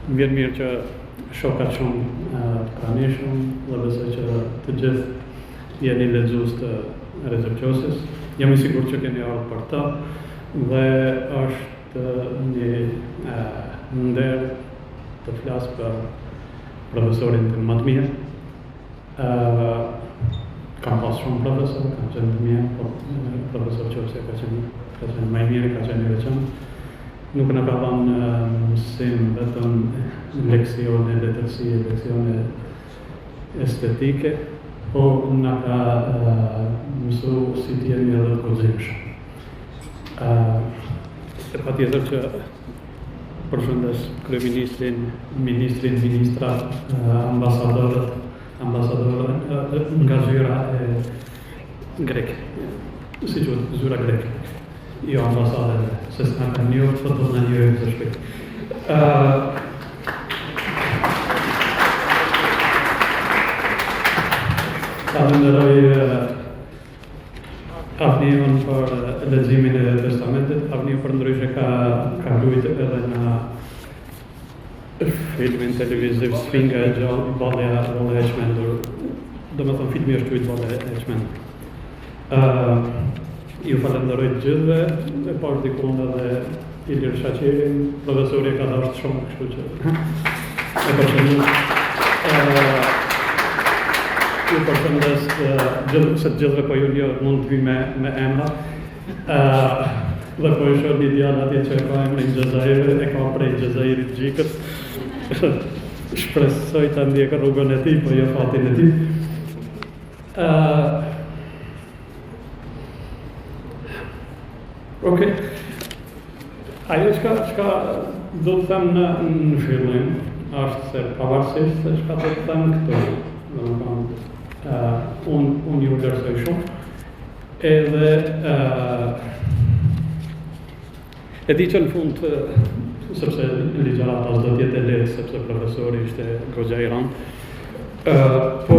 vjen mirë që shokat shumë të pranishëm dhe besoj që të gjithë jeni lexues të Recep Qosis. Jam i sigurt që keni ardhur për të dhe është një nder të flas për profesorin tim më të mirë. Kam pas shumë profesor, kam qenë të mirë, po profesor Qosi ka qenë më i mirë, ka qenë i veçantë. Nuk në ka dhënë mësim vetëm leksione letërsie, leksione estetike, po në ka mësu si t'jemi edhe të guximshëm. E patjetër që përshëndes kryeministrin, ministrin, ministrat, ambasadorët nga zyra e greke, si quhet zyra greke. Jo ambasadën, se s'na ka njërë, të të në njërë të shpik. Falenderoj Afniun për leximin e testamentit. Afniu për ndryshe ka luajtur edhe në filmin televiziv Sfinga e gjallë, Valja e çmendur. Domethënë filmi është quajtur Valja e çmendur. Ju falenderoj të gjithëve, e parë dikun edhe Ilir Shaqirin, profesori ka dashur shumë, kështu që e përshëndes. Ju përshëndes se të gjithëve po ju ljo mund të vi me emra. Dhe po i shoh një djalë atje që ka emrin Xhezairi, e ka prej Xhezairit Gjikës. Shpresoj ta ndjek rrugën e tij, po jo fatin e tij. Okej. Ajo çka do të them në fillim është se pavarësisht se çka do të them këtu, domethënë unë ju vlerësoj shumë, edhe e di që në fund, sepse ligjëratas do t'jetë e lehtë, sepse profesori ishte goxha i rëndë, po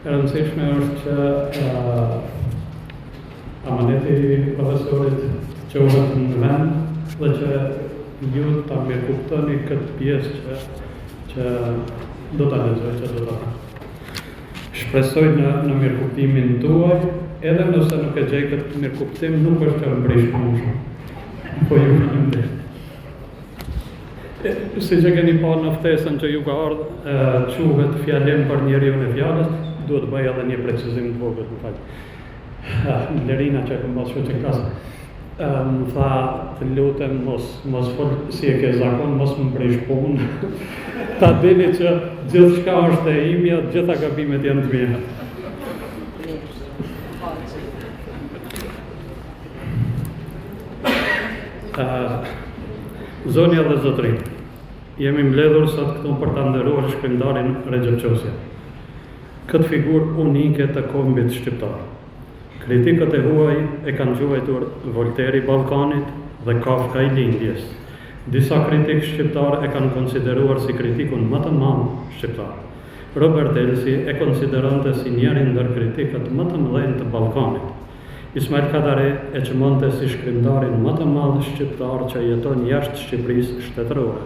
e rëndësishme është që amaneti profesorit që uhet në vend dhe që ju ta mirëkuptoni këtë pjesë që do ta lexoj, që do ta shpresoj në mirëkuptimin tuaj, edhe nëse nuk e gjej këtë mirëkuptim, nuk është që mbrish shumë, po ju faleminderit. Si që keni pa në ftesën që ju ka ardhur, quhet fjalim për njeriu e fjalës, duhet bëj edhe një precizim të vogël, më fal. Lerina që e këmë basë që klasë, më tha të lutem mos fol si e ke zakon, mos më mbrish punë, ta dini që gjithë shka është e imja, gjitha gabimet janë të mija. Zonja dhe zotërin, jemi mbledhur sot këtu për ta nderuar shkrimtarin Recep Qosja, këtë figurë unike të kombit shqiptar. Kritikët e huaj e kanë quajtur Volteri i Ballkanit dhe Kafka i lindjes. Disa kritikë shqiptar e kanë konsideruar si kritikun më të madh shqiptar. Robert Elsi e konsideronte si njërin ndër kritikët më të mëdhenj të Ballkanit. Ismail Kadare e çmonte si shkrimtarin më të madh shqiptar që jeton jashtë Shqipërisë shtetërore.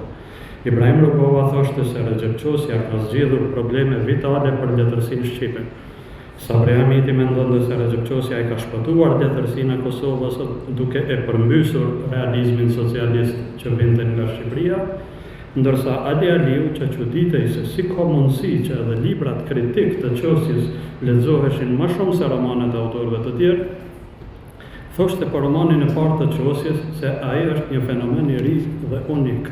Ibrahim Rugova thoshte se Recep Qosja ka zgjidhur probleme vitale për letërsinë shqipe. Sabri Hamiti mendonte se Recep Qosja e ka shpëtuar letërsinë e Kosovës duke e përmbysur realizmin socialist që vinte nga Shqipëria, ndërsa Ali Aliu që çuditej se si ka mundësi që edhe librat kritik të Qosjes lexoheshin më shumë se romanet e autorëve të tjerë, thoshte për romanin e parë të Qosjes se ai është një fenomen i ri dhe unik,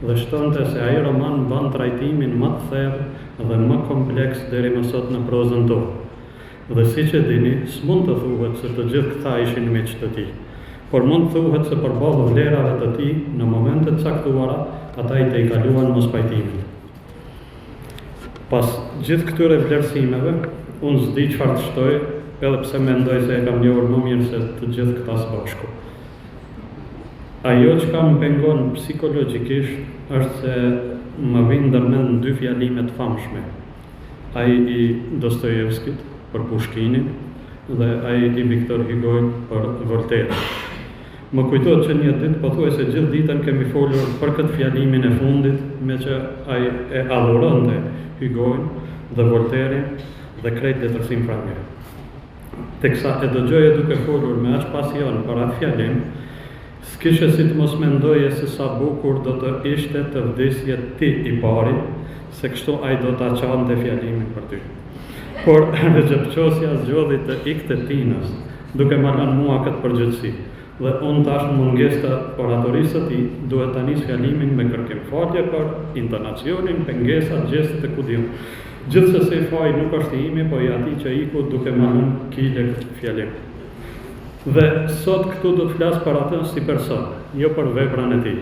dhe shtonte se ai roman ban trajtimin më të thellë dhe më kompleks deri më sot në prozën tonë. Dhe si që dini, s'mund të thuhet se të gjithë këta ishin miq të tij, por mund të thuhet se përballë vlerave të tij, në momentet caktuara, ata i tejkaluan mospajtimin. Pas gjithë këtyre vlerësimeve, unë s'di çfarë të shtoj, edhe pse mendoj se e kam njohur më mirë se të gjithë këta së bashku. Ajo që më pengon psikologjikisht është se më vinë ndërmend dy fjalime të famshme. Ai i Dostojevskit për Pushkinin dhe ai i Viktor Hugoit për Voltaire. Më kujtohet që një ditë pothuajse gjithë ditën kemi folur për këtë fjalimin e fundit, me që ai e adhuronte Hugoin dhe Voltairin dhe krejt letërsinë frangëre. Teksa e dëgjoje duke folur me aq pasion për atë fjalim, s'kishe si të mos mendoje se sa bukur do të ishte të vdesje ti i pari, se kështu ai do ta çante fjalimin për ty. Por Recep Qosja zgjodhi të ikte Tinës, duke ma lënë mua këtë përgjithësi. Dhe unë tash në mungesë të oratorisë së tij duhet ta nis fjalimin me kërkim falje për intonacionin, pengesat, gjestet e kudiun. Gjithsesi faji nuk është i imi, po i atij që iku duke ma lënë kile këtë fjalim. Dhe sot këtu do të flas për atë si person, jo për veprën e tij.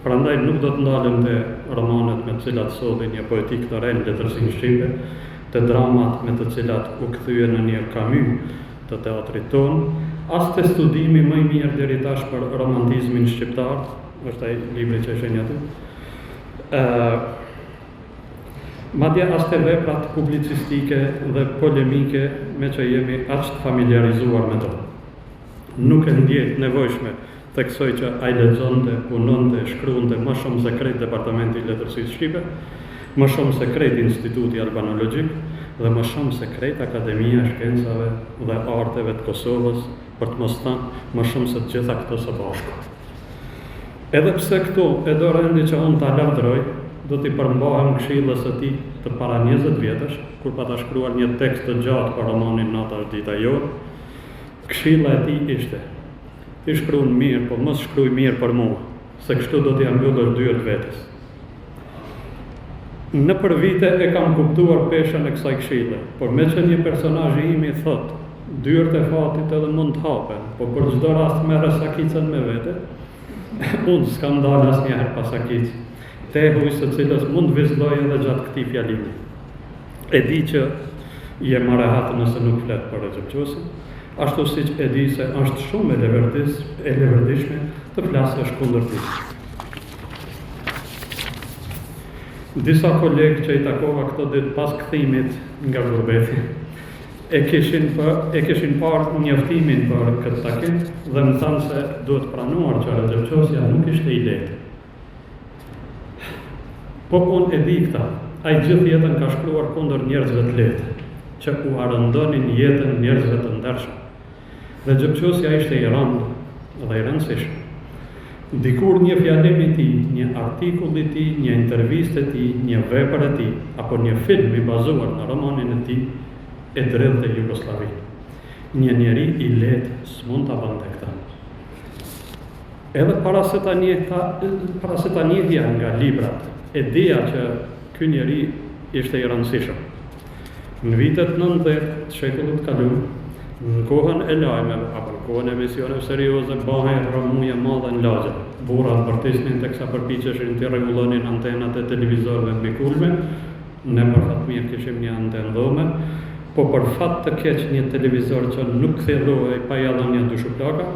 Prandaj nuk do të ndalem te romanet me të cilat sodhin një poetik të re në letërsinë shqipe, te dramat me të cilat u kthyen në një Camus të teatrit ton, as te studimi më i mirë deri tash për romantizmin shqiptar, është ai libri që është aty. Madje as te veprat publicistike dhe polemike me që jemi aq të familiarizuar me to. Nuk e ndjej nevojshme theksoj që ai lexonte, punonte, shkruante më shumë se krejt Departamenti i Letërsisë Shqipe, më shumë se krejt Instituti Albanologjik dhe më shumë se krejt Akademia e Shkencave dhe Arteve të Kosovës, për të mos thënë më shumë se të gjitha këto së bashku. Edhe pse këtu e do rendi që unë ta lavdroj, do t'i përmbahem këshillës së tij të para 20 vjetësh, kur pa ta shkruar një tekst të gjatë për romanin Nata është dita jonë. Këshilla e tij ishte: ti shkruan mirë, po mos shkruaj mirë për mua, se kështu do t'i mbyllësh dyert vetes. Në për vite e kam kuptuar peshën e kësaj këshille, por me që një personazh i imi thot, dyert e fatit edhe mund të hapen, po për çdo rast merr sakicën me vete, unë s'kam dalë asnjëherë pa sakicë, tehuj së cilës mund vizloj edhe gjatë këtij fjalimi. E di që je më rehat nëse nuk flet për Recep Qosin, ashtu siç e di se është shumë e leverdishme të flasësh kundër tij. Disa kolegë që i takova këto ditë pas kthimit nga gurbeti, e kishin parë njoftimin për këtë takim dhe më thanë se duhet pranuar që Recep Qosja nuk ishte i lehtë. Po unë e di këta, ai gjithë jetën ka shkruar kundër njerëzve të lehtë, që u arëndonin jetën njerëzve të ndershëm. Recep Qosja ishte i rëndë dhe i rëndësishëm. Dikur një fjalim i tij, një artikull i tij, një intervistë e tij, një vepër e tij, apo një film i bazuar në romanin e tij, e dredhte Jugosllavinë. Një njeri i lehtë s'mund ta bënte këtë. Edhe para se ta njehja nga librat, e dija që ky njeri ishte i rëndësishëm. Në vitet 90 të shekullit të kaluar, në kohën e lajmeve apo në kohën e emisioneve serioze, bëhej rrëmuje madhe në lagje. Burrat bërtisnin teksa përpiqeshin të rregullonin antenat e televizorëve mbi kulme. Ne për fat mirë kishim një antenë dhome, po për fat të keq një televizor që nuk thelloi pa ja dhënë dy shuplaka.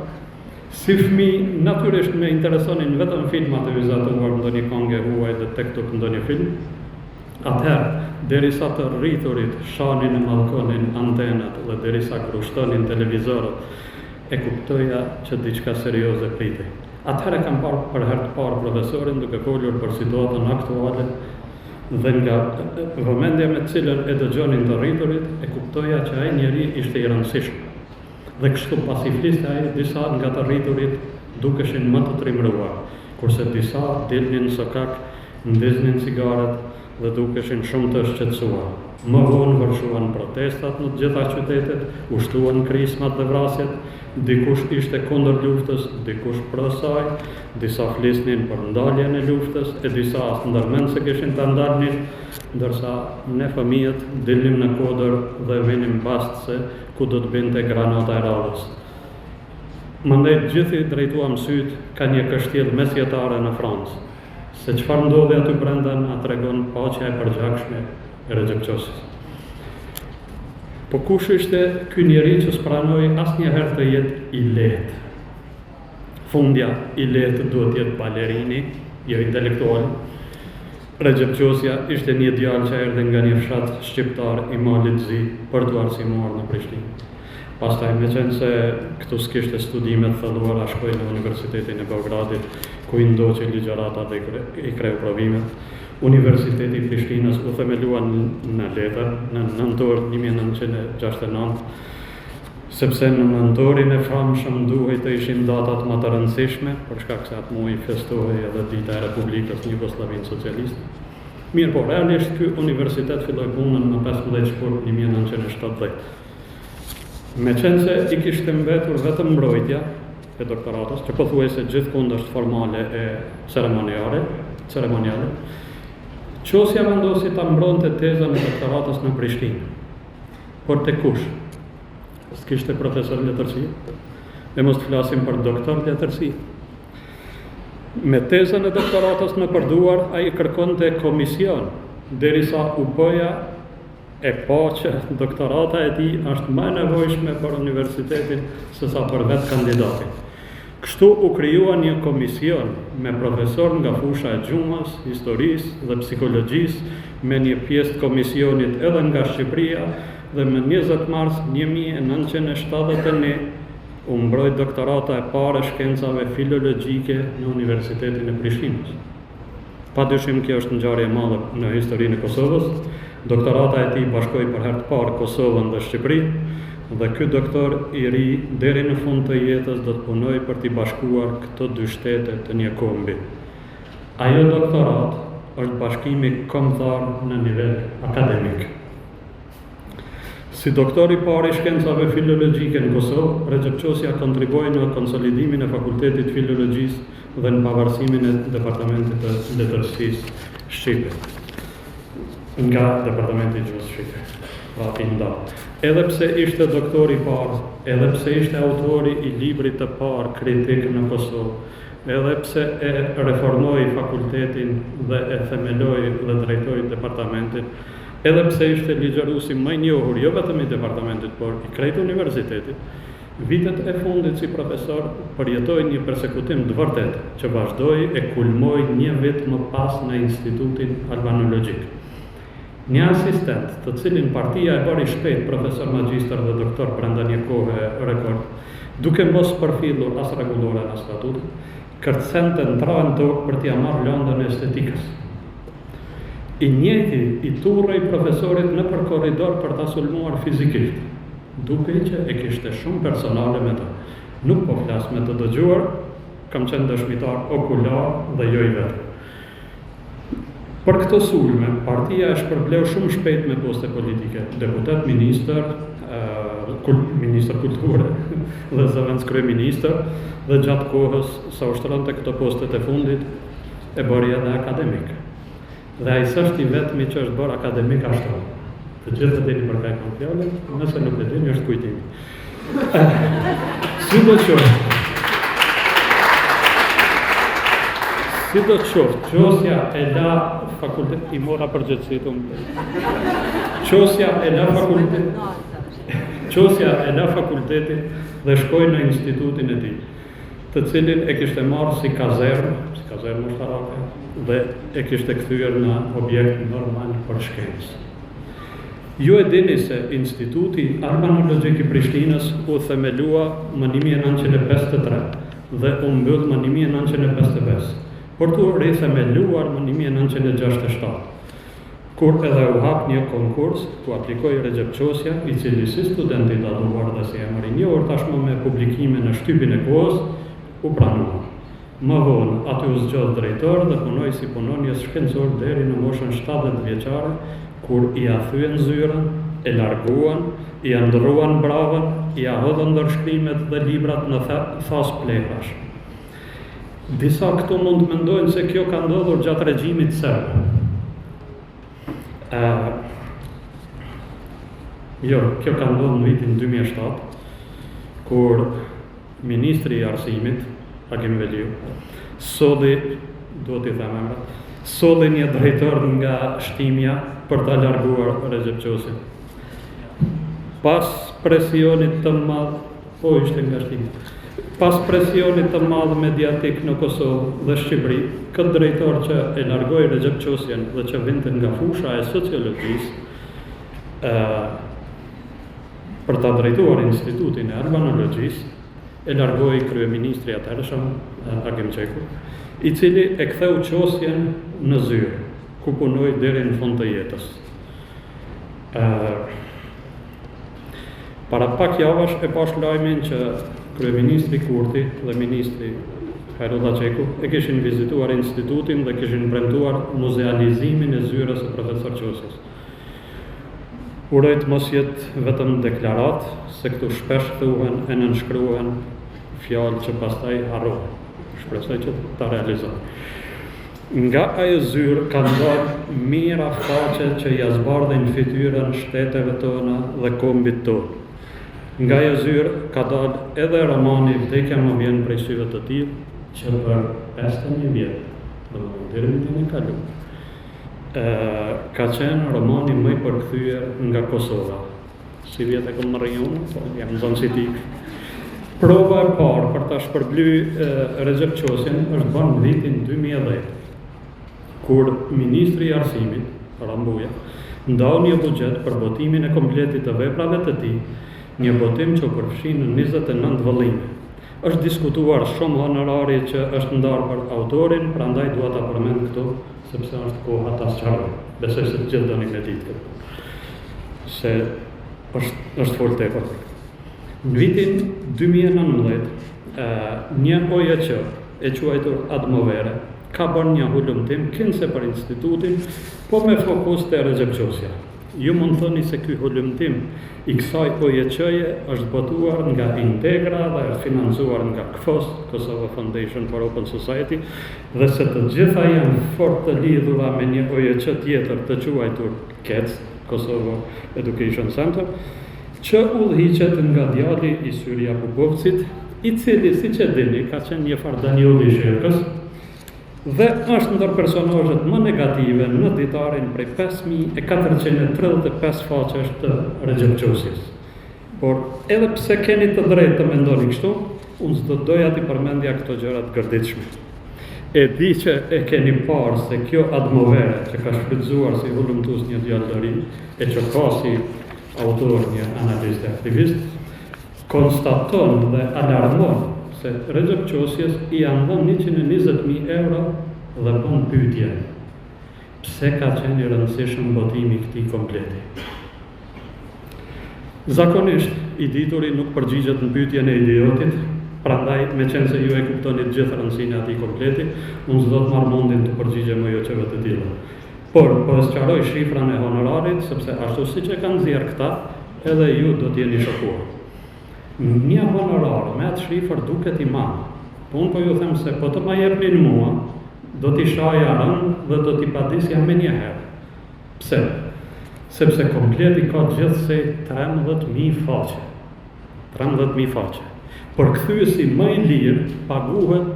Si fëmijë, natyrisht më interesonin vetëm filmat e vizatuar, ndonjë këngë huaj dhe tektok ndonjë film. Atëherë, derisa të rriturit shanin e mallkonin antenat dhe derisa grushtonin televizorët, e kuptoja që diçka serioze pritej. Atëherë kam parë për herë të parë profesorin duke folur për situatën aktuale dhe nga vëmendja me të cilën e dëgjonin të rriturit, e kuptoja që ai njeri ishte i rëndësishëm. Dhe kështu pasi fliste ai, disa nga të rriturit dukeshin më të trimëruar, kurse disa dilnin sokak, ndiznin cigaret dhe dukeshin shumë të shqetësuar. Më vonë vërshuan protestat në të gjitha qytetet, ushtuan krismat dhe vrasjet, dikush ishte kundër luftës, dikush për saj, disa flisnin për ndaljen e luftës, e disa as ndërmend se kishin ta ndalnin, ndërsa ne fëmijët dilnim në kodër dhe vinim bast se ku do të binte granata e radhës. Mandej gjithi drejtuam syt ka një kështjell mesjetare në Francë. Se çfarë ndodhi aty brenda na tregon paqja e përgjakshme e Recep Qosit. Po kush ishte ky njeri që s'pranoi asnjëherë të jetë i lehtë? Fundja i lehtë duhet të jetë balerini, jo intelektual. Recep Qosja ishte një djalë që erdhi nga një fshat shqiptar i Malit Zi për t'u arsimuar në Prishtinë. Pastaj me qenë se këtu s'kishte studimet thelluara, shkoi në Universitetin e Beogradit, ku i ndoqi ligjërata dhe i kreu provimet. Universiteti i Prishtinës u themelua në letër në nëntor 1969, sepse në nëntorin e famshëm duhej të ishin datat më të rëndësishme, për shkak se atë muaj festohej edhe dita e Republikës në Jugosllavinë Socialiste. Mirë po, realisht ky universitet filloi punën në 15 shkurt 1970. Me qenë se i kishte mbetur vetëm mbrojtja e doktoratës, që pothuajse gjithkund është formale e ceremoniale, qosja vendosi ta mbronte tezën e doktoratës në Prishtinë. Por te kush? S'kishte profesor letërsi, e mos të flasim për doktor letërsi. Me tezën e doktoratës në përduar, ai kërkonte komision, derisa u bëja e pa që doktorata e tij është më e nevojshme për universitetin se sa për vetë kandidatin. Kështu u krijua një komision me profesor nga fusha e gjumës, historisë dhe psikologjisë, me një pjesë të komisionit edhe nga Shqipëria, dhe më 20 mars 1971 u mbrojt doktorata e parë e shkencave filologjike në Universitetin e Prishtinës. Padyshim kjo është ngjarje e madhe në historinë e Kosovës. Doktorata e tij bashkoi për herë të parë Kosovën dhe Shqipërinë, dhe ky doktor i ri deri në fund të jetës do të punojë për t'i bashkuar këto dy shtete të një kombi. Ajo doktorat është bashkimi kombëtar në nivel akademik. Si doktor i parë i shkencave filologjike në Kosovë, Recep Qosja kontriboi në konsolidimin e Fakultetit Filologjisë dhe në pavarësimin e Departamentit të Letërsisë Shqipe, nga Departamenti i Gjuhës Shqipe, pra INDA. Edhe pse ishte doktor i parë, edhe pse ishte autori i librit të parë kritik në Kosovë, edhe pse e reformoi fakultetin dhe e themeloi dhe drejtoi departamentin, edhe pse ishte ligjëruesi më i njohur jo vetëm i departamentit, por i krejt universitetit, vitet e fundit si profesor përjetoi një përsekutim të vërtet që vazhdoi e kulmoi një vit më pas në Institutin Albanologjik. Një asistent, të cilin partia e bëri shpejt profesor magjistër dhe doktor brenda një kohe rekord, duke mos përfillur as rregullore as statut, kërcente në trajn tokë për t'ia marrë lëndën e estetikës. I njëjti i turrej profesorit në për korridor për ta sulmuar fizikisht, duke që e kishte shumë personale me të. Nuk po flas me të dëgjuar, kam qenë dëshmitar okular dhe jo i vetë. Për këto sulme, partia e shpërbleu shumë shpejt me poste politike, deputet, ministër kulture dhe zëvendës kryeministër, dhe gjatë kohës sa ushtronte këto postet e fundit, e bëri edhe akademik. Dhe ai s'është i vetmi që është bërë akademik ashtu. Të gjithë të dini për kaj kam fjallën, nëse nuk e dini është kujtimi. Si do qoftë, Qosja e la fakultet, i mora përgjithësit Qosja e la fakultetin dhe shkoi në institutin e tij, të cilin e kishte marrë si kazermë ushtarake, dhe e kishte kthyer në objekt normal për shkencë. Ju e dini se Instituti Albanologjik i Prishtinës u themelua më 1953 dhe u mbyll më 1955. Por të rithemeluar më 1967, kur edhe u hap një konkurs ku aplikoi Recep Qosja, i cili si studenti i dalluar dhe si emër i njohur tashmë me publikime në shtypin e kohës, u pranua. Më vonë aty u zgjodh drejtor dhe punoi si punonjës shkencor deri në moshën 70 vjeçare, kur i thyen zyrën, e larguan, i ndrruan bravën, i hodhën ndërshkrimet dhe librat në thas plehash. Disa këtu mund të mendojnë se kjo ka ndodhur gjatë regjimit serb. Jo, kjo ka ndodhur në vitin 2007, kur ministri i arsimit, Hakim Veliu, solli një drejtor nga Shtimja për ta larguar Recep Qosin. Pas presionit të madh, po ishte nga Shtimja. Pas presionit të madh mediatik në Kosovë dhe Shqipëri, këtë drejtor që e largoi Recep Qosjen dhe që vinte nga fusha e sociologjisë, për ta drejtuar Institutin e Albanologjisë, e largoi kryeministri atëhershëm Agim Qeku, i cili e ktheu qosjen në Zyrë, ku punoi deri në fund të jetës. Para pak javash e pash lajmin që kryeministri Kurti dhe ministri Hajrullah Qeku e kishin vizituar institutin dhe kishin premtuar muzealizimin e zyrës së profesor Qosjes. Uroj të mos jetë vetëm deklarat, se këtu shpesh thuhen e nënshkruhen fjalë që pastaj harrohen. Shpresoj që ta realizojnë. Nga ajo zyrë ka ndalë mira faqe që ja zbardhin fytyrën shteteve tona dhe kombit tonë. Nga ajo zyrë ka dalë edhe romani Vdekja më vjen prej syve të tillë, që për 51 vjet, domethënë deri në vitin e kaluar, ka qenë romani më i përkthyer nga Kosova. Si vjet e kam marrë unë, po jam zonë si tik. Prova e parë për ta shpërblyë Recep Qosjen është bërë në vitin 2010, kur ministri i arsimit, Rambuja, ndau një buxhet për botimin e kompletit të veprave të tij, një botim që u përfshin në 29 vëllime. Është diskutuar shumë honorari që është ndarë për autorin, prandaj dua ta përmend këtu, sepse është koha ta sqaroj. Besoj se gjithë doni me ditë këtë. Se është fort tepër. Në vitin 2019, një OJQ e quajtur Admovere ka bërë një hulumtim kinse për institutin, po me fokus te Recep Qosja. Ju mund thoni se ky hulumtim i kësaj OJQ-je është botuar nga Integra dhe është financuar nga KFOS, Kosovo Foundation for Open Society, dhe se të gjitha janë fort të lidhura me një OJQ tjetër të quajtur KEC, Kosovo Education Center, që udhëhiqet nga djali i Syria Pupovcit, i cili, siç e dini, ka qenë një farë Danioli i Shirkës, dhe është ndër personazhet më negative në ditarin prej 5435 faqesh të Recep Qosjes. Por edhe pse keni të drejtë të mendoni kështu, unë s'do doja t'i përmendja këto gjëra të gërditshme. E di që e keni parë se kjo Admovere që ka shfrytzuar si hulumtues një djalë të ri, e që ka si autor një analist e aktivist, konstaton dhe alarmon se Recep Qosjes i janë dhënë 120.000 euro dhe bën pyetje. Pse ka qenë i rëndësishëm botimi i këtij kompleti? Zakonisht, i dituri nuk përgjigjet në pyetjen e idiotit, prandaj me qenë se ju e kuptoni gjithë rëndësinë e atij kompleti, unë s'do të marr mundin të përgjigjem OJQ-ve të tilla. Por po e sqaroj shifrën e honorarit, sepse ashtu siç e kanë nxjerr këta, edhe ju do të jeni shokuar. Një honorar me atë shifër duket i madh. Po unë po ju them se po të ma jepnin mua, do t'i shaja rënd dhe do t'i padisja me njëherë. Pse? Sepse kompleti ka gjithsej 13.000 faqe. 13.000 faqe. Por kthyesi më i lirë paguhet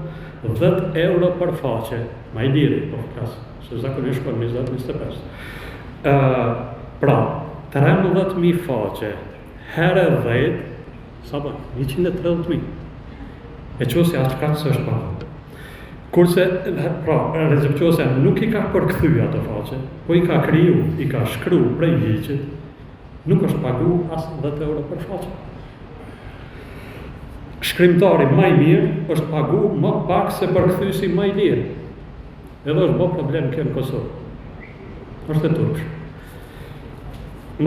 10 euro për faqe. Më i lirë, po flas, se zakonisht për 20-25. Pra, 13.000 faqe herë 10, sa bën? 130.000. E Qosja atë kaq s'është pagu. Kurse, pra, Recep Qosja nuk i ka përkthy ato faqe, po i ka kriju, i ka shkru prej ligjit, nuk është pagu as 10 euro për faqe. Shkrimtari më i mirë është pagu më pak se përkthyesi më i lirë. Edhe është bë problem kjo në Kosovë. Është e turpshme.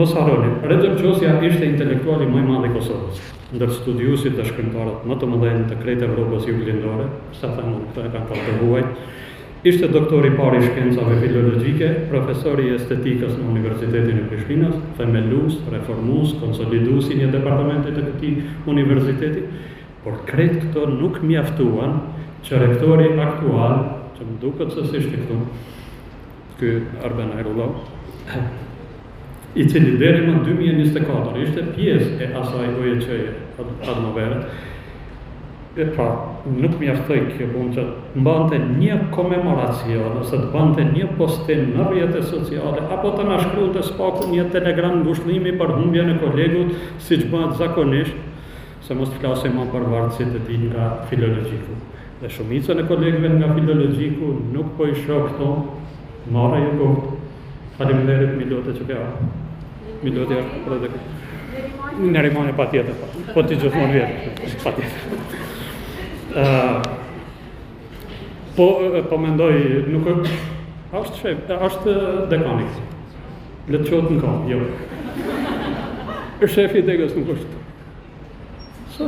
Mos harroni, Recep Qosja ishte intelektuali më i madh i Kosovës, ndër studiuesit dhe shkrimtarët më të mëdhenj të krejtë Evropës juglindore, sa thamë këto e kanë parë të huaj, ishte doktor i parë i shkencave filologjike, profesor i estetikës në Universitetin e Prishtinës, themelues, reformues, konsolidues i një departamenti të këtij universiteti, por krejt këto nuk mjaftuan që rektori aktual, që më duket se s'ishte këtu, ky Arben Hajrullah, i cili deri më 2024 ishte pjesë e asaj OJQ-je Admovere, pra nuk mjaftoi kjo punë që të mbante një komemoracion ose të bante një postim në rrjetet sociale apo të na shkruante spaku një telegram ngushëllimi për humbjen e kolegut, siç bëhet zakonisht, se mos të flasim më për varësitë e tij nga filologjiku. Dhe shumicën e kolegëve nga filologjiku nuk po i shoh këto, marrë ju kohë. Faleminderit, mi lutet që ka. Mi lutet për edhe këtë. Në rimane pa tjetër, po t'i gjithmonë vjetë, pa tjetër. Po mendoj, nuk është dekanik, le të qotë në kam, jo. Shefi i degës nuk është. So?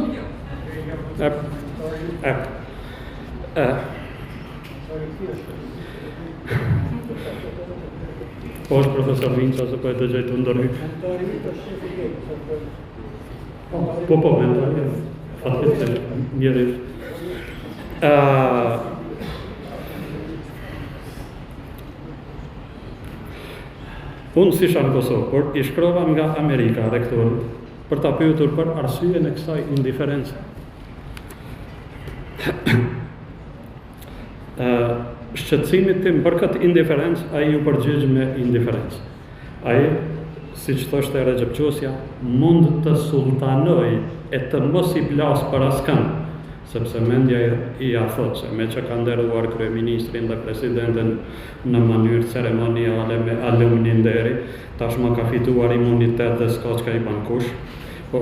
Po është profesor Vinca, se po e të gjejtë ndërhy. Po, mentori, fatit të mjerit. Unë si shanë Kosovë, por i shkrova nga Amerika, rektorit, për ta pyetur për arsyen e kësaj indiferencë. Shqetësimit tim për këtë indiferencë, ai ju përgjigj me indiferencë. Ai, siç thoshte Recep Qosja, mund të sultanoj e të mos i plas për askën, sepse mendja i a thot se me që ka nderuar kryeministrin dhe presidenten në mënyrë ceremoniale me alumninderi, tashmë ka fituar imunitet dhe s'ka që ka i bankush. Po,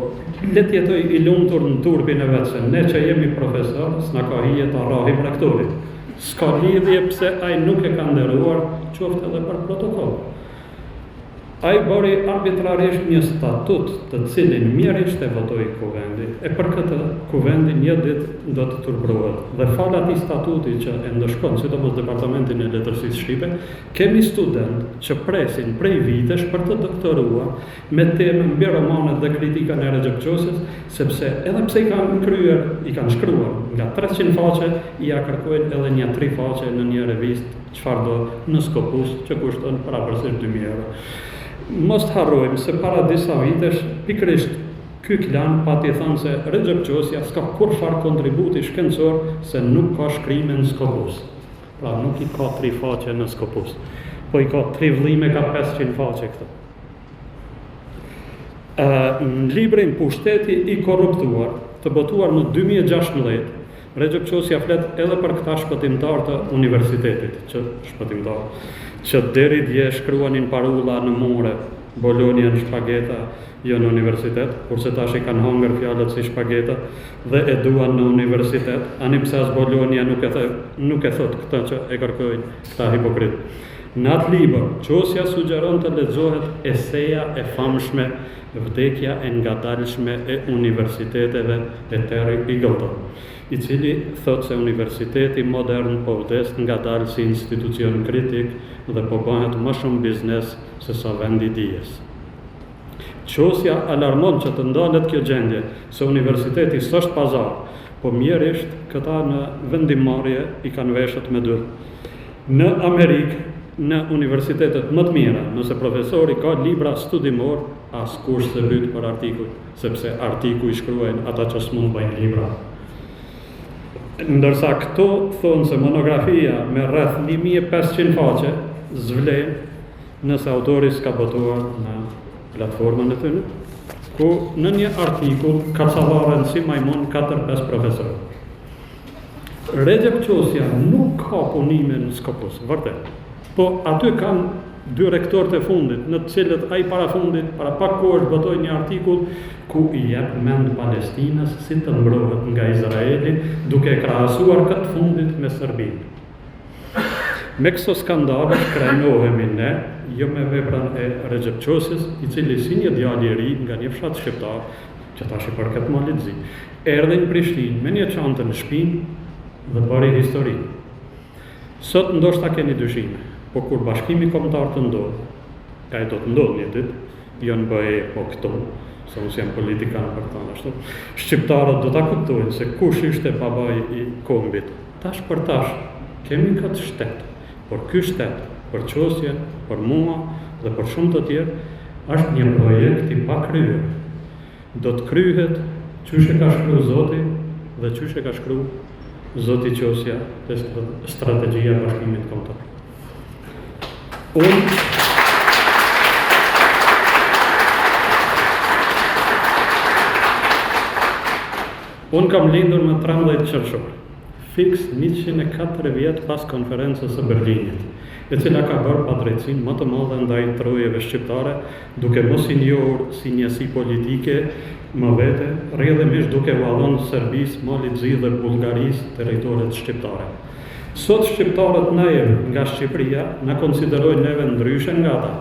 le të jetoj i lumtur në turbin e vetë, se ne që jemi profesor, s'na ka hije të arrahim rektorit. S'ka lidhje pse ai nuk e ka nderuar, qoftë edhe për protokoll. Ai bëri arbitrarisht një statut të cilin mjerisht e votoi kuvendi, e për këtë kuvendi një ditë do të turburohet. Dhe falat i statutit që e ndëshkon, sidomos Departamentin e Letërsisë Shqipe, kemi student që presin prej vitesh për të doktoruar me temë mbi romanet dhe kritikën e Recep Qosjes, sepse edhe pse i kanë shkruar nga 300 faqe, ja kërkojnë edhe një 3 faqe në një revistë çfarëdo në Skopus që kushton parapërsisht 2000 euro. Mos të harrojmë se para disa vitesh, pikërisht ky klan pati thënë se Recep Qosja s'ka kurfar kontributi shkencor se nuk ka shkrime në Skopus. Pra nuk i ka 3 faqe në Skopus, po i ka 3 vëllime ka 500 faqe këto. Në librin Pushteti i korruptuar, të botuar në 2016, Recep Qosja flet edhe për këta shpëtimtar të universitetit, që deri dje shkruanin parulla në mure, Bologna në shpageta, jo në universitet, kurse tash i kanë hangër fjalët si shpageta dhe e duan në universitet, ani pse as Bologna nuk e thot këtë që e kërkojnë këta hipokrit. Në atë libër, Qosja sugjeron të lexohet eseja e famshme Vdekja e ngadalshme e universiteteve e Terry Eagleton, i cili thot se universiteti modern po vdes ngadalë si institucion kritik dhe po bëhet më shumë biznes se sa vendi dijes. Qosja alarmon që të ndalet kjo gjendje, se universiteti s'është pazar, po mjerisht këta në vendimmarrje i kanë veshët me dy. Në Amerikë, në universitetet më të mira, nëse profesori ka libra studimor, askush se lyt për artikuj, sepse artikuj shkruajnë ata që s'mund bëjnë libra. Ndërsa këto thonë se monografia me rreth 1500 faqe zvlen nëse autori s'ka botuar në platformën e tyre, ku në një artikull kacavaren si majmun 4-5 profesorë. Recep Qosja nuk ka punime në Skopus, vërtet. Po aty kanë 2 rektorët e fundit, në të cilët ai para fundit, para pak kohësh botoi një artikull ku i jep mend Palestinës si të mbrohet nga Izraeli, duke krahasuar këtë fundit me Serbinë. Me këso skandale krajnohemi ne, jo me veprën e Recep Qosjes, i cili si një djalë i ri nga një fshat shqiptar, që tash i përket Malitzi, erdhi në Prishtinë me një çantë në shtëpi dhe bëri histori. Sot ndoshta keni dyshime, po kur bashkimi kombëtar të ndodhë, ka e do të ndodhë një ditë, jo në bëhe po këto, se unë jam politikan për të ashtu, shqiptarët do ta kuptojnë se kush ishte babai i kombit. Tash për tash, kemi këtë shtet, por ky shtet, për Qosjen, për mua dhe për shumë të tjerë, është një projekt i pakryer. Do të kryhet çysh e ka shkruar Zoti dhe çysh e ka shkruar Zoti Qosja te strategjia e bashkimit kombëtar. Unë kam lindur në 13 qershor. fiks 104 vjet pas konferencës së Berlinit, e cila ka bërë padrejtësinë më të madhe ndaj trojeve shqiptare, duke mos i njohur si njësi politike më vete, rrjedhimisht duke u dhënë Serbisë, Malit Zi dhe Bullgarisë territoret shqiptare. Sot shqiptarët na nga Shqipëria na konsiderojnë neve ndryshe nga ata.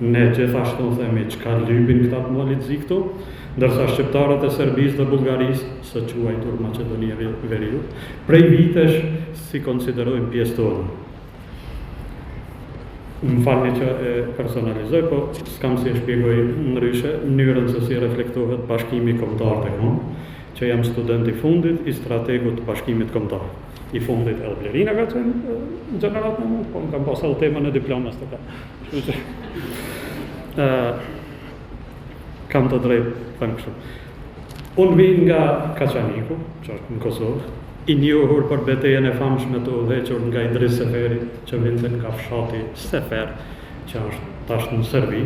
Ne gjithashtu themi çka lypin këta të Malit Zi këtu, ndërsa shqiptarët e Serbisë dhe Bullgarisë, së quajtur Maqedonia e Veriut, prej vitesh si konsiderojnë pjesë tonë. Më falni që e personalizoj, po s'kam si e shpjegoj ndryshe mënyrën se si reflektohet Bashkimi Kombëtar tek unë, që jam student i fundit i strategut të Bashkimit Kombëtar. I fundit edhe Blerina ka qenë në gjenerat në mund, po më kam pasur temën e diplomës të ka. Kam të drejtë, them kështu. Unë vi nga Kaçaniku, që është në Kosovë, i njohur për betejën e famshme të udhëhequr nga Idris Seferi, që vinte nga fshati Sefer, që është tash në Serbi.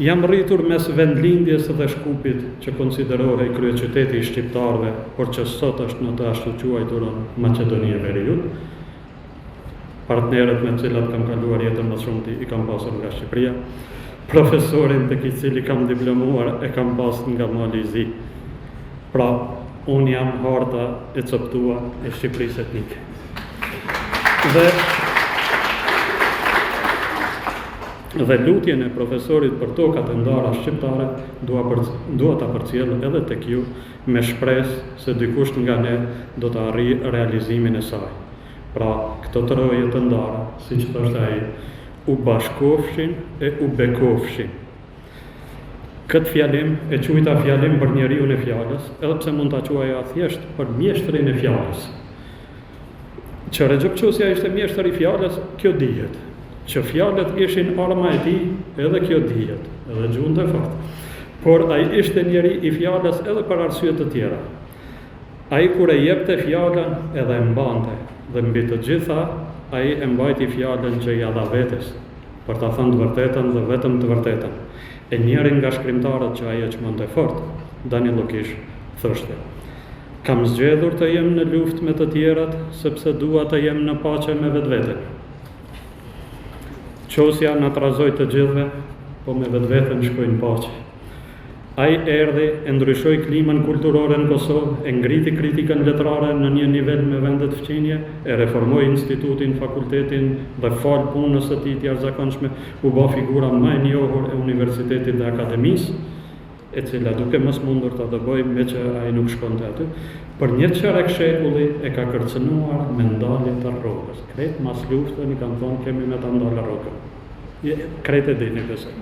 Jam rritur mes vendlindjes dhe Shkupit, që konsiderohej kryeqyteti i shqiptarëve, por që sot është në të ashtu quajturën Maqedonia e Veriut. Partnerët me të cilat kam kaluar jetën më shumti i kam pasur nga Shqipëria. Profesorin tek i cili kam diplomuar e kam pasur nga Mali i Zi. Pra, unë jam harta e coptuar e Shqipërisë etnike. Dhe lutjen e profesorit për tokat e ndara shqiptare dua ta përcjell edhe tek ju me shpresë se dikush nga ne do të arrijë realizimin e saj. Pra, këto troje të ndara, siç thoshte ai, u bashkofshin e u bekofshin. Këtë fjalim e quajta fjalim për njeriu e fjalës, edhe pse mund ta quaja thjesht për mjeshtrin e fjalës. Që Recep Qosja ishte mjeshtër i fjalës, kjo dihet. Që fjalët ishin arma e tij, edhe kjo dihet, edhe gjuhën e fakt. Por ai ishte njeri i fjalës edhe për arsye të tjera. Ai kur e jepte fjalën edhe e mbante, dhe mbi të gjitha ai e mbajti fjalën që ja dha vetes, për ta thënë të vërtetën dhe vetëm të vërtetën. E njëri nga shkrimtarët që ai e çmonte fort, Danilo Kish, thoshte: "Kam zgjedhur të jem në luftë me të tjerat, sepse dua të jem në paqe me vetveten." Qosja na trazoi të gjithëve, po me vetveten shkojnë paqe. Ai erdhi, e ndryshoi klimën kulturore në Kosovë, e ngriti kritikën letrare në një nivel me vendet fqinje, e reformoi institutin, fakultetin dhe fal punës së tij të jashtëzakonshme, u bë figura më e njohur e universitetit dhe akademisë, e cila duke mos mundur ta dëbojë me që ai nuk shkonte aty, për një çerek shekulli e ka kërcënuar me ndalje të rrogës. Krejt mas luftën i kanë thonë kemi me ta ndalë rrogën. Krejt e dini besoj.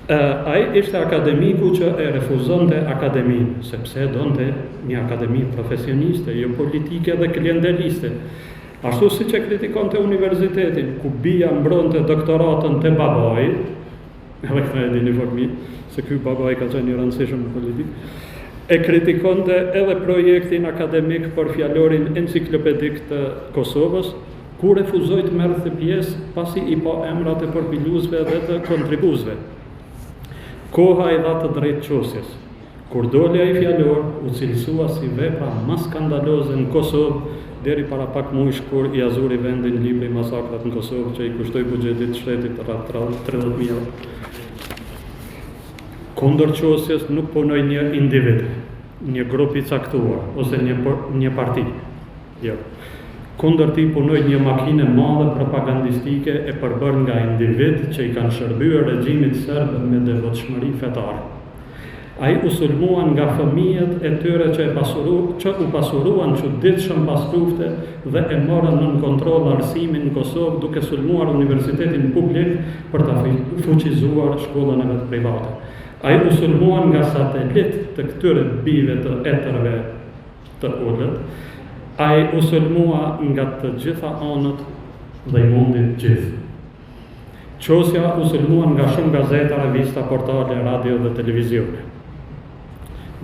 Ai ishte akademiku që e refuzonte akademinë, sepse donte një akademi profesioniste, jo politike dhe klienteliste. Ashtu si që kritikonte universitetin, ku bija mbronte doktoratën te babai, edhe këta e dini formi, se ky babai ka qenë i rëndësishëm në politikë, e kritikonte edhe projektin akademik për fjalorin enciklopedik të Kosovës, ku refuzoi të merrte pjesë pasi i pa emrat e përpiluesve dhe të kontribuesve. Koha i dha të drejtë Qosjes. Kur doli ai fjalor, u cilësua si vepra më skandaloze në Kosovë, deri para pak muajsh kur i azuri vendin libri Masakrat në Kosovë, që i kushtoi buxhetit shtetit rreth 30.000 euro. Kundër Qosjes nuk punoi një individ, një grup i caktuar ose një parti. Jo. Kundër tij punoi një makinë madhe propagandistike e përbërë nga individ që i kanë shërbyer regjimit serb me devotshmëri fetare. Ai u sulmuan nga fëmijët e tyre që u pasuruan çuditshëm pas lufte dhe e morën nën kontroll arsimin në Kosovë, duke sulmuar universitetin publik për ta fuqizuar shkollën e vet private. Ai u sulmuan nga satelit të këtyre bijve të etërve të ulët. Ai u sulmua nga të gjitha anët dhe i mundit gjithë. Qosja u sulmua nga shumë gazeta, revista, portale, radio dhe televizione.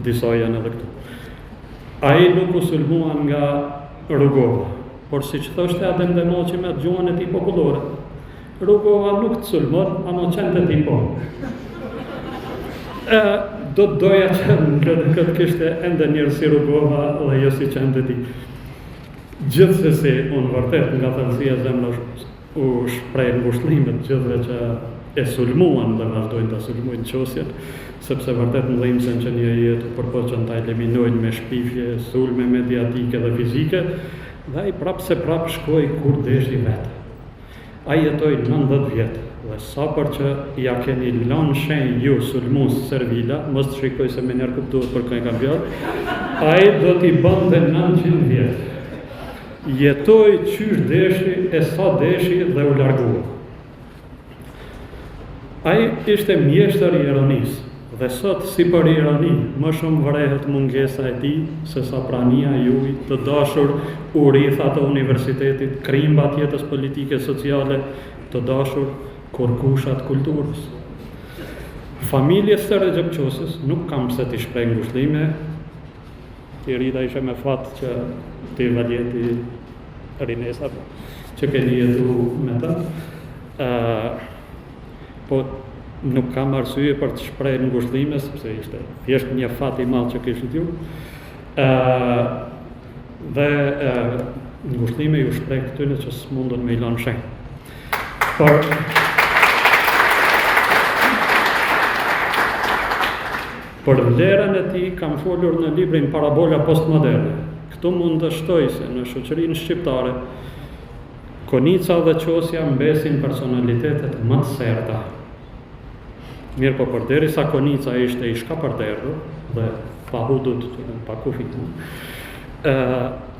Disa janë edhe këtu. Ai nuk u sulmua nga Rugova, por si që thoshte Adem Demoqi me gjuhën e tij popullore, Rugova nuk të sulmon, ama qenë të ti po. Do të doja që këtë kishte ende njërë si Rugova dhe jo si qenë të ti. Gjithsesi, unë vërtet nga thellësia e zemrës u shpreh ngushëllimet gjithëve që e sulmuan dhe vazhdojnë ta sulmojnë qosjen, sepse vërtet ndhimsen që një jetë përpoqën ta eliminojnë me shpifje, sulme mediatike dhe fizike, dhe ai prapë se prapë shkoi kur deshi vetë. Ai jetoi 90 vjet dhe sa për që ja keni lënë shenjë ju sulmues servila, mos shikoj se më njerë kuptuat për kënë kam fjalë, ai do t'i bënte 900 vjet. Jetoi qysh deshi e sa deshi dhe u largua. Ai ishte mjeshtër i ironisë dhe sot si për ironi më shumë vërehet mungesa e tij se sa prania juaj të dashur uritha të universitetit, krimbat jetës politike sociale, të dashur korkushat kulturës. Familjes së Recep Qosës nuk kam pse t'i shpreh ngushëllime. Ti Rita ishe me fat që ti valjeti Rinesa që keni jetu me të. Po nuk kam arsye për të shprehur ngushëllime sepse ishte thjesht një fat i madh që kishit ju. Dhe ngushëllime ju shpreh këtyre që s'mundën me i lënë shenjë. Për vlerën e tij kam folur në librin Parabola postmoderne. Këtu mund të shtoj se në shoqërinë shqiptare konica dhe qosja mbesin personalitetet më të serta. Mirë po përderisa konica ishte i shkapërderdhur dhe pa hudut, pa kufitur,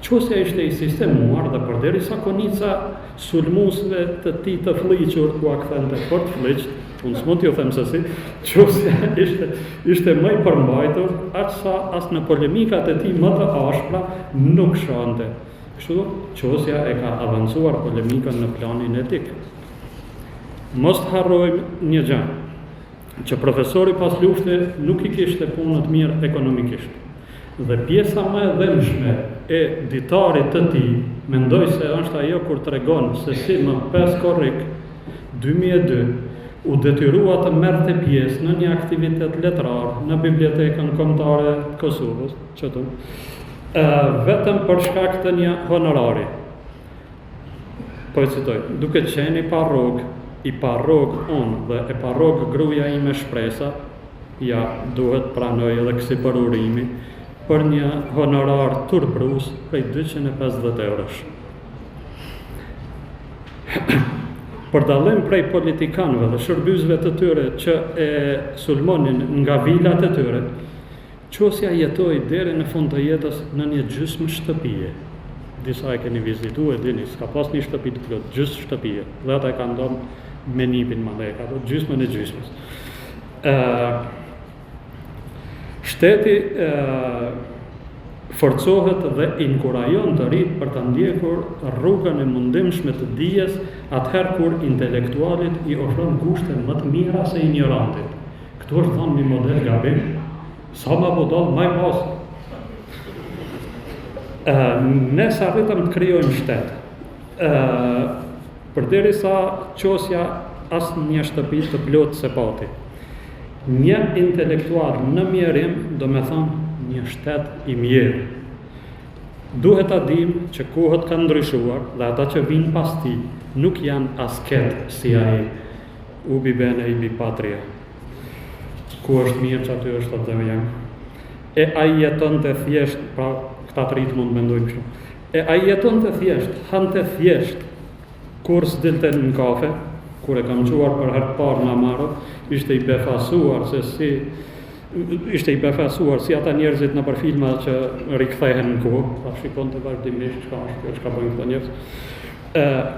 qosja ishte i sistemuar dhe përderisa konica sulmuesve të tij të fliqur u akthente për të fliqt, unë s'mund t'ju them se si, qosja ishte më i përmbajtur, aqsa as në polemikat e tij më të ashpra nuk shante. Kështu, qosja e ka avancuar polemikën në planin etik. Mos të harrojmë një gjë, që profesori pas lufte nuk i kishte punët mirë ekonomikisht. Dhe pjesa më e dhëmshme e ditarit të tij, mendoj se është ajo kur tregon se si më 5 korrik 2002 u detyrua të merrte pjesë në një aktivitet letrar në Bibliotekën Kombëtare të Kosovës, vetëm për shkak të një honorari. Po e citoj, duke qenë i parrog unë dhe e parrog gruaja ime shpresa, ja duhet pranoj edhe kësi për urimi, për një honorar turprus prej 250 eurosh. Për dallim prej politikanëve dhe shërbysëve të tyre që e sulmonin nga vilat e tyre, qosja jetoi deri në fund të jetës në një gjysmë shtëpie. Disa e keni vizitu e dini, s'ka pas një shtëpi të plot, gjysmë shtëpie. Dhe ata e kanë ndonë me nipin maleka, gjysmën e gjysmës. Shteti forcohet dhe inkurajon të rinj për të ndjekur rrugën e mundimshme të dijes atëherë kur intelektualit i ofron kushte më të mira se ignorantit. Këtu është thënë një model gabim, sa ma budall më pas. Ne sa arritëm të krijojmë shtet. Përderisa qosja as një shtëpi të plot se pati. Një intelektual në mjerim, do me thonë një shtet i mjerë. Duhet ta dim që kohët kanë ndryshuar dhe ata që vinë pas ti nuk janë asket si ai, ubi bene ibi patria. Ku është mirë që aty është atë dhe jam. E ai jeton të thjesht, pra këta të rritë mund mendojmë kështu. E ai jeton të thjesht, han të thjesht, kur s'dilte në kafe, kur e kam quar për herë parë në Amaro, ishte i befasuar si ata njerëzit në për filma që rikthehen në kohë, ta shikon të vazhdimisht çka bëjnë këta njerëz.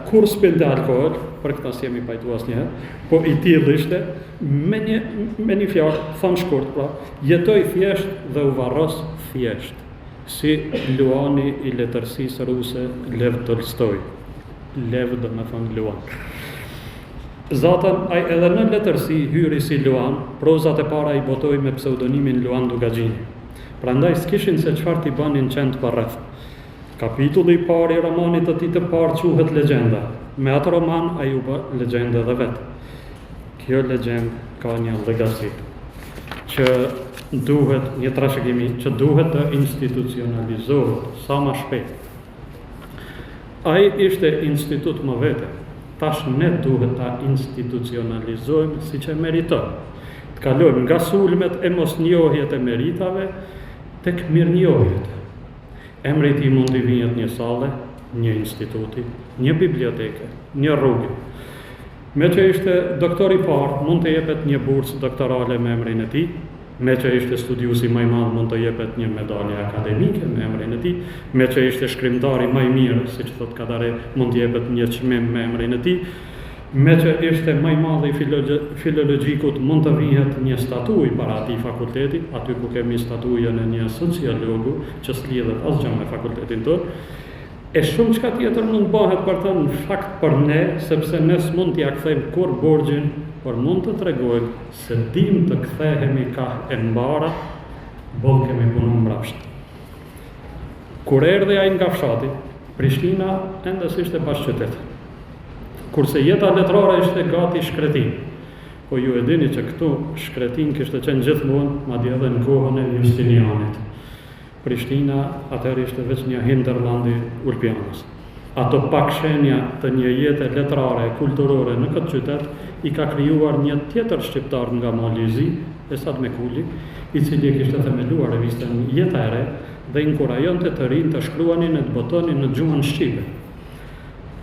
Kur s'pinte alkohol, për këta s'jemi pajtu asnjëherë, po i tillë ishte, me një fjalë, thënë shkurt, pra, jetoi thjesht dhe u varros thjesht, si Luani i letërsisë ruse Lev Tolstoj. Lev dhe me thënë Luan. Zatën, ai edhe në letërsi hyri si Luan, prozat e para i botoi me pseudonimin Luan Dugagjini. Prandaj s'kishin se çfarë t'i banin qend për rreth. Kapitulli i parë i romanit të tij të parë quhet Legjenda. Me atë roman ai u bë legjendë edhe vet. Kjo legjendë ka një legasi që duhet, një trashëgimi që duhet të institucionalizohet sa më shpejt. Ai ishte institut më vete. Tash ne duhet ta institucionalizojmë siç e meriton. Të kalojmë nga sulmet e mosnjohjet e meritave tek mirënjohjet. Emri i tij mund të vihet një salle, një instituti, një biblioteke, një rrugë. Me që ishte doktor i parë, mund të jepet një bursë doktorale me emrin e tij. Me që ishte studiusi më i madh, mund të jepet një medalje akademike me emrin e tij. Me që ishte shkrimtari më i mirë, siç thot Kadare, mund të jepet një çmim me emrin e tij. Me që ishte më i madh i filologjikut, mund të vihet një statuj para atij fakulteti, aty ku kemi statujën e një sociologu që s'lidhet asgjë me fakultetin tonë. E shumë çka tjetër mund bëhet për të në fakt për ne, sepse ne s'mund t'ia kthejmë kur borxhin, por mund të tregojmë se dim të kthehemi ka e mbara, boll kemi punu mbrapsht. Kur erdhi ai nga fshati, Prishtina ende s'ishte bashkëqytet. Kurse jeta letrare ishte gati shkretin. Po ju e dini që këtu shkretin kishte qenë gjithmonë, madje edhe në kohën e Justinianit. Prishtina atëherë ishte veç një hinterland i Ulpianës. Ato pak shenja të një jete letrare, kulturore në këtë qytet, i ka krijuar një tjetër shqiptar nga Malizi, Esad Mekuli, i cili kishte themeluar revistën Jeta e Re dhe inkurajonte të rinj të shkruanin e të botonin në gjuhën shqipe.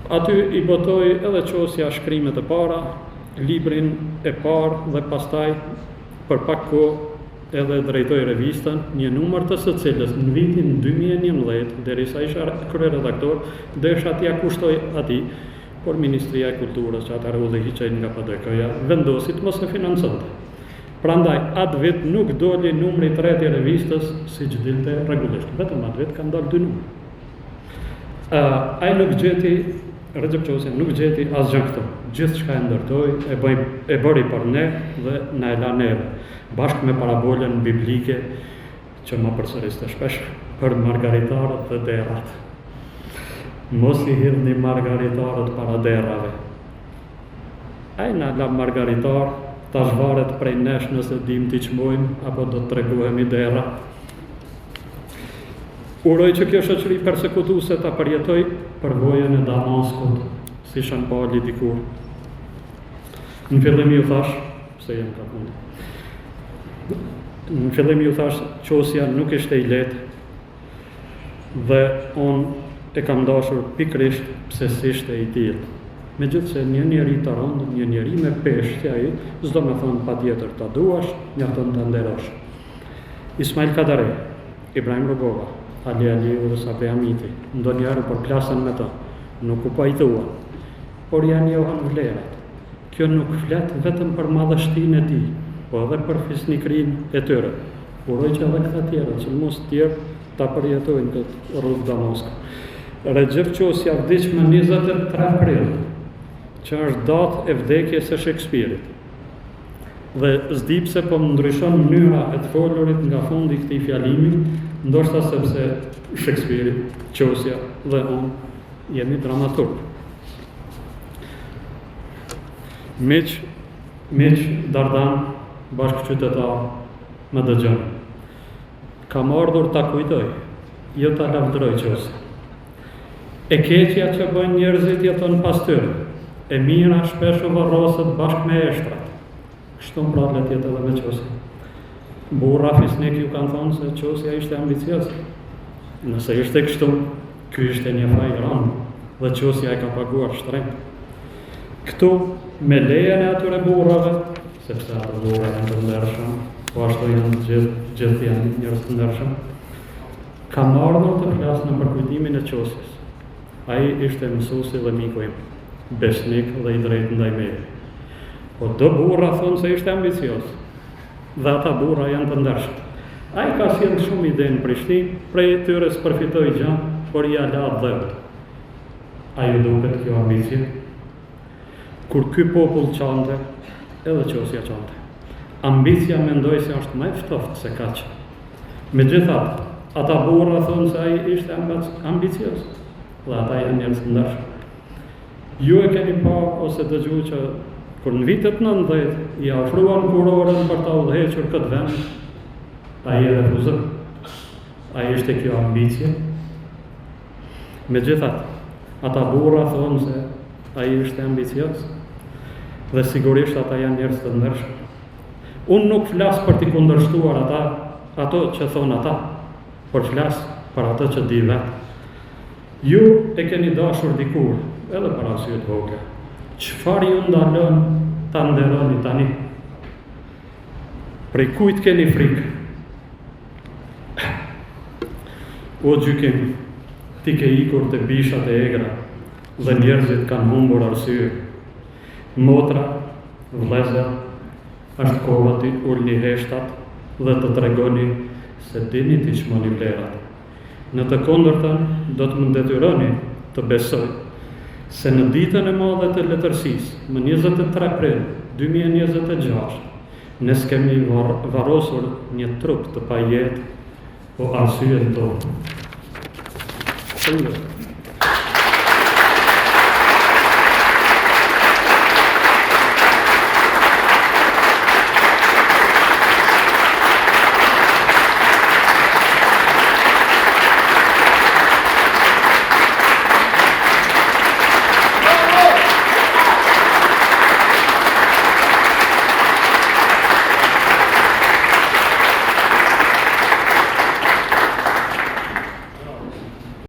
Aty i botoi edhe qosja shkrimet e para, librin e parë dhe pastaj për pak kohë edhe drejtoi revistën, një numër të së cilës në vitin 2011, derisa isha kryeredaktor, desha t'ia kushtoj atij, por Ministria e Kulturës, që atëherë udhëhiqej nga PDK-ja, vendosi të mos e financonte. Prandaj atë vit nuk doli numri i tretë i revistës siç dilte rregullisht. Vetëm atë vit kanë dalë 2 numra. Ai nuk gjeti, Recep Çosia nuk gjeti asgjë këtu. Gjithçka e ndërtoi, e bëri për ne dhe na e la neve, bashkë me parabolën biblike që më përsëriste shpesh për margaritarët dhe derrat. Mos i hidhni margaritarët para derrave. Ai na la margaritar, tash varet prej nesh nëse dim t'i çmojmë apo do të treguhemi derra. Uroj që kjo shoqëri persekutuese ta përjetoj përvojën e Damaskut, si Shan Pali dikur. Në fillim ju thash, pse jam ka punë. Në fillim ju thash, Çosia nuk ishte i lehtë dhe unë e kam dashur pikrisht pse s'ishte i tillë. Megjithse një njeri të rëndë, një njeri me peshë që ai, s'do me thonë patjetër ta duash, mjafton ta nderosh. Ismail Kadare, Ibrahim Rugova, Ali Aliu dhe Safi Hamiti, ndonjëherë për plasën me ta, nuk u pajtuan, por janë njohën vlerat. Kjo nuk flet vetëm për madhështinë e tij, po edhe për fisnikrinë e tyre. Uroj që edhe këta tjerë, që mos tjerë ta përjetojnë këtë rrugë Damask. Recep Çosia vdiq më 23 prill, që është datë e vdekjes së Shakespeare-it. Dhe s'di pse po më ndryshon mënyra e të folurit nga fundi i këtij fjalimi, ndoshta sepse Shakespeare, Çosia dhe unë jemi dramaturg. Miq Dardan, bashkëqytetar, më dëgjon. Kam ardhur ta kujtoj, jo ta lavdëroj Çosia. E keqja që bëjnë njerëzit jeton pas tyre, e mira shpesh u varroset bashkë me eshtrat. Kështu mbradlet jetë edhe me Çosia. Burra fisnik ju kanë thonë se Çosia ishte ambicioz. Nëse ishte kështu, ky ishte një faj rënd dhe Çosia e ka paguar shtrenjt. Këtu, me lejen e atyre burrave, sepse ato burra janë të ndershëm, po ashtu janë gjithë janë njerëz të ndershëm, kam ardhur të flas në përkujtimin e Çosias. Ai ishte mësuesi dhe miku im, besnik dhe i drejtë ndaj meje. Po do burra thonë se ishte ambicioz, dhe ata burra janë të ndershëm. Ai ka sjellë shumë ide në Prishtinë, prej tyre s'përfitoi gjë, por ia la dhëut. A ju duket kjo ambicie? Kur ky popull çante, edhe Çosia çante. Ambicia mendoj se është më e ftoftë se kaq. Megjithatë, ata burra thonë se ai ishte ambicioz, dhe ata janë njerëz të ndershëm. Ju e keni pa ose dëgjuar që kur në vitet 90 i ofruan kurorën për ta udhëhequr këtë vend, ai e refuzoi. Ai ishte kjo ambicie. Megjithatë, Ata burra thonë se ai është ambicios dhe sigurisht ata janë njerëz të ndershëm. Unë nuk flas për t'i kundërshtuar ato që thonë ata, por flas për ato që di vetë. Ju e keni dashur dikur, edhe për arsye të vogla. Çfarë ju ndalon ta nderoni tani? Prej kujt keni frikë? O gjykim, ti ke ikur të bishat e egra dhe njerëzit kanë humbur arsye. Motra, vëllezër, është koha ti ulni heshtat dhe të tregoni se dini ti çmoni vlerat. Në të kundërtën, do të më detyroni të besoj se në ditën e madhe të letërsisë, më 23 prill 2026, ne s'kemi varrosur një trup të pajetë, po arsyen tonë.